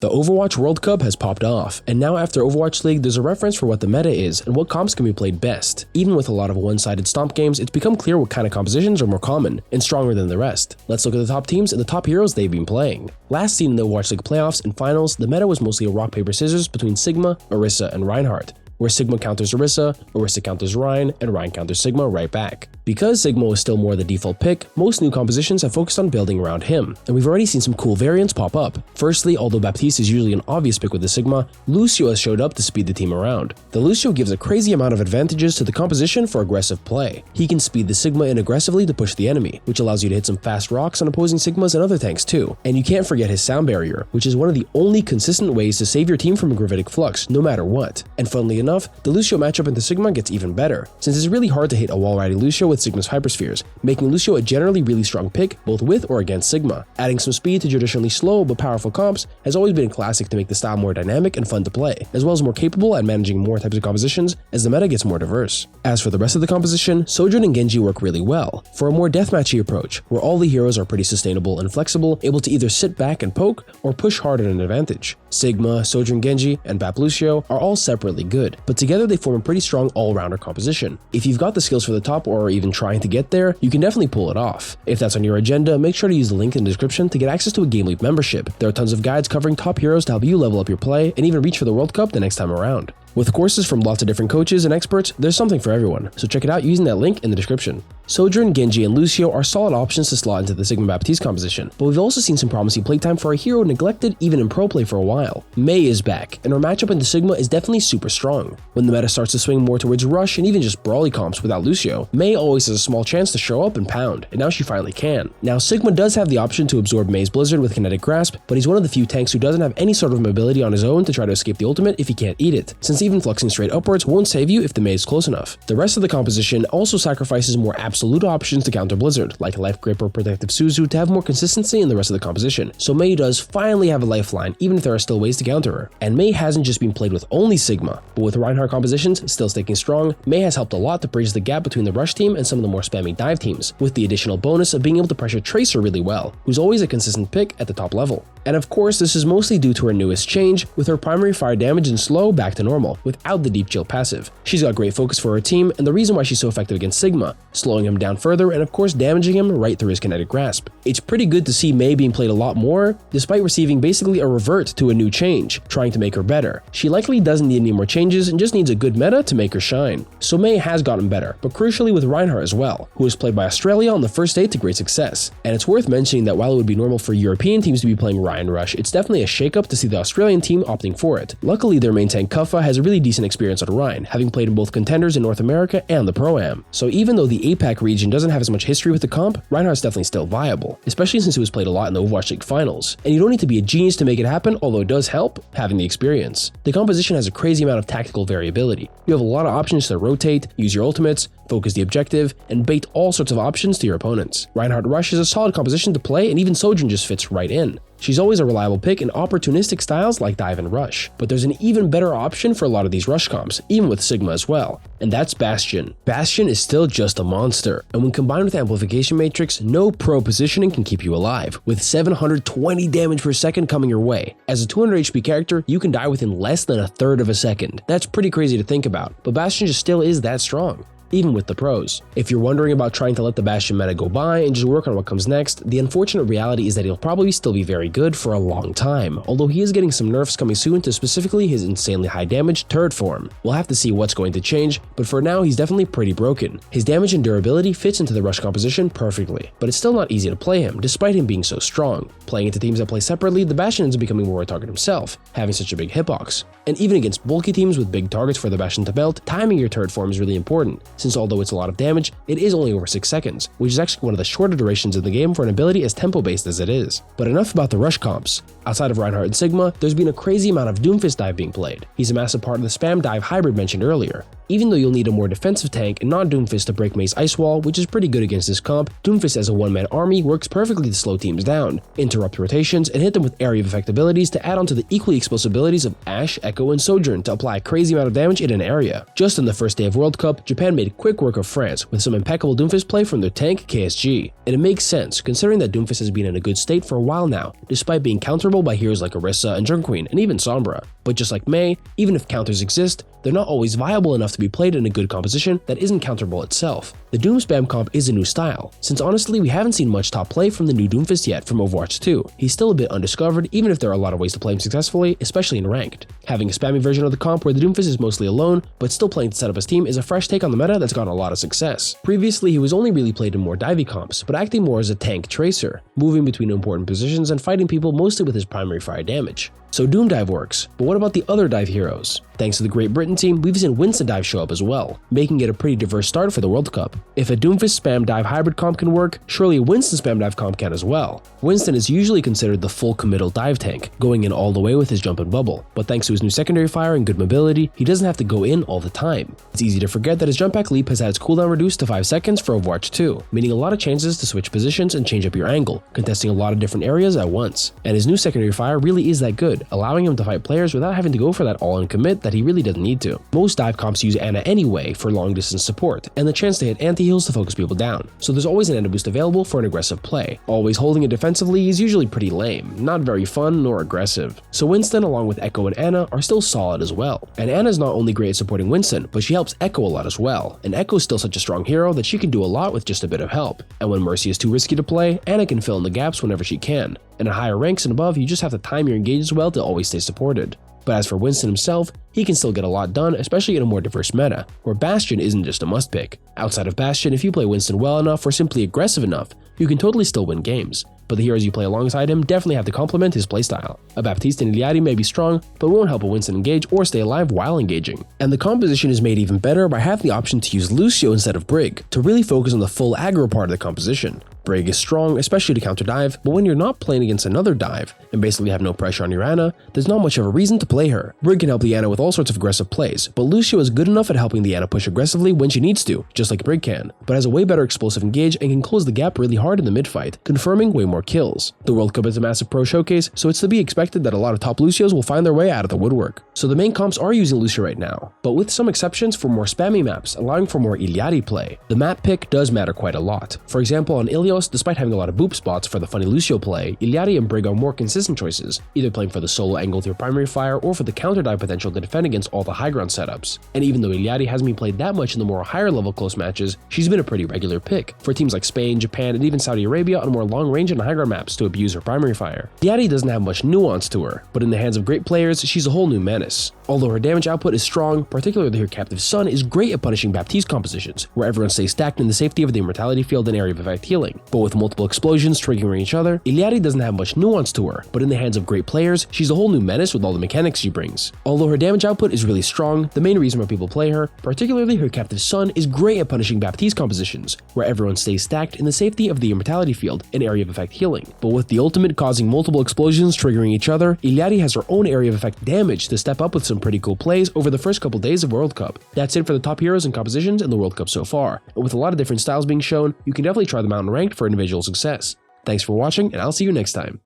The Overwatch World Cup has popped off, and now after Overwatch League, there's a reference for what the meta is and what comps can be played best. Even with a lot of one-sided stomp games, it's become clear what kind of compositions are more common and stronger than the rest. Let's look at the top teams and the top heroes they've been playing. Last seen in the Overwatch League playoffs and finals, the meta was mostly a rock, paper, scissors between Sigma, Orisa, and Reinhardt, where Sigma counters Orisa counters Rein, and Rein counters Sigma right back. Because Sigma was still more the default pick, most new compositions have focused on building around him, and we've already seen some cool variants pop up. Firstly, although Baptiste is usually an obvious pick with the Sigma, Lucio has showed up to speed the team around. The Lucio gives a crazy amount of advantages to the composition for aggressive play. He can speed the Sigma in aggressively to push the enemy, which allows you to hit some fast rocks on opposing Sigmas and other tanks too. And you can't forget his sound barrier, which is one of the only consistent ways to save your team from a gravitic flux, no matter what. And funnily enough, the Lucio matchup into Sigma gets even better, since it's really hard to hit a wall-riding Lucio with Sigma's hyperspheres, making Lucio a generally really strong pick both with or against Sigma. Adding some speed to traditionally slow but powerful comps has always been a classic to make the style more dynamic and fun to play, as well as more capable at managing more types of compositions as the meta gets more diverse. As for the rest of the composition, Sojourn and Genji work really well for a more deathmatchy approach, where all the heroes are pretty sustainable and flexible, able to either sit back and poke or push hard at an advantage. Sigma, Sojourn Genji, and Bap Lucio are all separately good, but together they form a pretty strong all-rounder composition. If you've got the skills for the top or are even trying to get there, you can definitely pull it off. If that's on your agenda, make sure to use the link in the description to get access to a Game Leap membership. There are tons of guides covering top heroes to help you level up your play and even reach for the World Cup the next time around. With courses from lots of different coaches and experts, there's something for everyone, so check it out using that link in the description. Sojourn, Genji, and Lucio are solid options to slot into the Sigma Baptiste composition, but we've also seen some promising playtime for a hero neglected even in pro play for a while. Mei is back, and her matchup into Sigma is definitely super strong. When the meta starts to swing more towards rush and even just brawly comps without Lucio, Mei always has a small chance to show up and pound, and now she finally can. Now Sigma does have the option to absorb Mei's Blizzard with Kinetic Grasp, but he's one of the few tanks who doesn't have any sort of mobility on his own to try to escape the ultimate if he can't eat it, since even fluxing straight upwards won't save you if the Mei is close enough. The rest of the composition also sacrifices more absolute options to counter Blizzard, like Life Grip or Protective Suzu, to have more consistency in the rest of the composition, so Mei does finally have a lifeline even if there are still ways to counter her. And Mei hasn't just been played with only Sigma, but with Reinhardt compositions still sticking strong, Mei has helped a lot to bridge the gap between the rush team and some of the more spammy dive teams, with the additional bonus of being able to pressure Tracer really well, who's always a consistent pick at the top level. And of course, this is mostly due to her newest change, with her primary fire damage and slow back to normal, without the Deep Chill passive. She's got great focus for her team, and the reason why she's so effective against Sigma, slowing him down further and of course damaging him right through his kinetic grasp. It's pretty good to see Mei being played a lot more, despite receiving basically a revert to a new change, trying to make her better. She likely doesn't need any more changes and just needs a good meta to make her shine. So Mei has gotten better, but crucially with Reinhardt as well, who was played by Australia on the first day to great success. And it's worth mentioning that while it would be normal for European teams to be playing Rein Rush, it's definitely a shakeup to see the Australian team opting for it. Luckily, their main tank Kuffa has a really decent experience on Rein, having played in both contenders in North America and the Pro-Am. So even though the APAC region doesn't have as much history with the comp, Reinhardt's definitely still viable, especially since it was played a lot in the Overwatch League finals. And you don't need to be a genius to make it happen, although it does help having the experience. The composition has a crazy amount of tactical variability. You have a lot of options to rotate, use your ultimates, focus the objective, and bait all sorts of options to your opponents. Reinhardt Rush is a solid composition to play, and even Sojourn just fits right in. She's always a reliable pick in opportunistic styles like Dive and Rush, but there's an even better option for a lot of these Rush comps, even with Sigma as well, and that's Bastion. Bastion is still just a monster, and when combined with Amplification Matrix, no pro positioning can keep you alive, with 720 damage per second coming your way. As a 200 HP character, you can die within less than a third of a second. That's pretty crazy to think about, but Bastion just still is that strong, even with the pros. If you're wondering about trying to let the Bastion meta go by and just work on what comes next, the unfortunate reality is that he'll probably still be very good for a long time, although he is getting some nerfs coming soon to specifically his insanely high damage turret form. We'll have to see what's going to change, but for now he's definitely pretty broken. His damage and durability fits into the Rush composition perfectly, but it's still not easy to play him despite him being so strong. Playing into teams that play separately, the Bastion ends up becoming more a target himself, having such a big hitbox. And even against bulky teams with big targets for the Bastion to melt, timing your turret form is really important, since although it's a lot of damage, it is only over 6 seconds, which is actually one of the shorter durations in the game for an ability as tempo-based as it is. But enough about the Rush comps. Outside of Reinhardt and Sigma, there's been a crazy amount of Doomfist dive being played. He's a massive part of the spam dive hybrid mentioned earlier. Even though you'll need a more defensive tank and not Doomfist to break Mei's Ice Wall, which is pretty good against this comp, Doomfist as a one-man army works perfectly to slow teams down, interrupt rotations, and hit them with area of effect abilities to add on to the equally explosive abilities of Ashe, Echo, and Sojourn to apply a crazy amount of damage in an area. Just on the first day of World Cup, Japan made made quick work of France with some impeccable Doomfist play from their tank KSG, and it makes sense considering that Doomfist has been in a good state for a while now, despite being counterable by heroes like Orisa and Jungle Queen and even Sombra. But just like Mei, even if counters exist, they're not always viable enough to be played in a good composition that isn't counterable itself. The Doom spam comp is a new style, since honestly we haven't seen much top play from the new Doomfist yet from Overwatch 2. He's still a bit undiscovered even if there are a lot of ways to play him successfully, especially in ranked. Having a spammy version of the comp where the Doomfist is mostly alone, but still playing to set up his team is a fresh take on the meta that's gotten a lot of success. Previously he was only really played in more divey comps, but acting more as a tank tracer, moving between important positions and fighting people mostly with his primary fire damage. So Doom dive works, but what about the other dive heroes? Thanks to the Great Britain team, we've seen Winston dive show up as well, making it a pretty diverse start for the World Cup. If a Doomfist spam dive hybrid comp can work, surely a Winston spam dive comp can as well. Winston is usually considered the full committal dive tank, going in all the way with his jump and bubble, but thanks to his new secondary fire and good mobility, he doesn't have to go in all the time. It's easy to forget that his jump back leap has had its cooldown reduced to 5 seconds for Overwatch 2, meaning a lot of chances to switch positions and change up your angle, contesting a lot of different areas at once. And his new secondary fire really is that good, allowing him to fight players without having to go for that all-in commit that he really doesn't need to. Most dive comps use Ana anyway for long distance support, and the chance to hit anti-heals to focus people down, so there's always an Ana boost available for an aggressive play. Always holding it defensively is usually pretty lame, not very fun nor aggressive. So Winston along with Echo and Ana are still solid as well. And Ana is not only great at supporting Winston, but she helps Echo a lot as well, and Echo is still such a strong hero that she can do a lot with just a bit of help. And when Mercy is too risky to play, Ana can fill in the gaps whenever she can. And at higher ranks and above, you just have to time your engages well to always stay supported. But as for Winston himself, he can still get a lot done, especially in a more diverse meta, where Bastion isn't just a must pick. Outside of Bastion, if you play Winston well enough or simply aggressive enough, you can totally still win games. But the heroes you play alongside him definitely have to complement his playstyle. A Baptiste and Iliadi may be strong, but won't help a Winston engage or stay alive while engaging. And the composition is made even better by having the option to use Lucio instead of Brig, to really focus on the full aggro part of the composition. Brig is strong, especially to counter dive, but when you're not playing against another dive, and basically have no pressure on your Ana, there's not much of a reason to play her. Brig can help the Ana with all sorts of aggressive plays, but Lucio is good enough at helping the Ana push aggressively when she needs to, just like Brig can, but has a way better explosive engage and can close the gap really hard in the mid-fight, confirming way more kills. The World Cup is a massive pro showcase, so it's to be expected that a lot of top Lucios will find their way out of the woodwork. So the main comps are using Lucio right now, but with some exceptions for more spammy maps, allowing for more Iliadi play. The map pick does matter quite a lot. For example, on Ilios, despite having a lot of boop spots for the funny Lucio play, Iliadi and Brig are more consistent choices, either playing for the solo angle with your primary fire or for the counter dive potential to defend against all the high ground setups. And even though Iliadi hasn't been played that much in the more higher level close matches, she's been a pretty regular pick for teams like Spain, Japan, and even Saudi Arabia on more long range and high ground maps to abuse her primary fire. Iliadi doesn't have much nuance to her, but in the hands of great players, she's a whole new menace. Although her damage output is strong, particularly her Captive Sun is great at punishing Baptiste compositions, where everyone stays stacked in the safety of the Immortality Field and Area of Effect healing. But with multiple explosions triggering each other, Iliadi doesn't have much nuance to her, but in the hands of great players, she's a whole new menace with all the mechanics she brings. Although her damage output is really strong, the main reason why people play her, particularly her Captive Sun, is great at punishing Baptiste compositions, where everyone stays stacked in the safety of the Immortality Field and Area of Effect healing. But with the ultimate causing multiple explosions triggering each other, Iliadi has her own Area of Effect damage to step up with some pretty cool plays over the first couple days of World Cup. That's it for the top heroes and compositions in the World Cup so far, and with a lot of different styles being shown, you can definitely try them out in ranked for individual success. Thanks for watching, and I'll see you next time.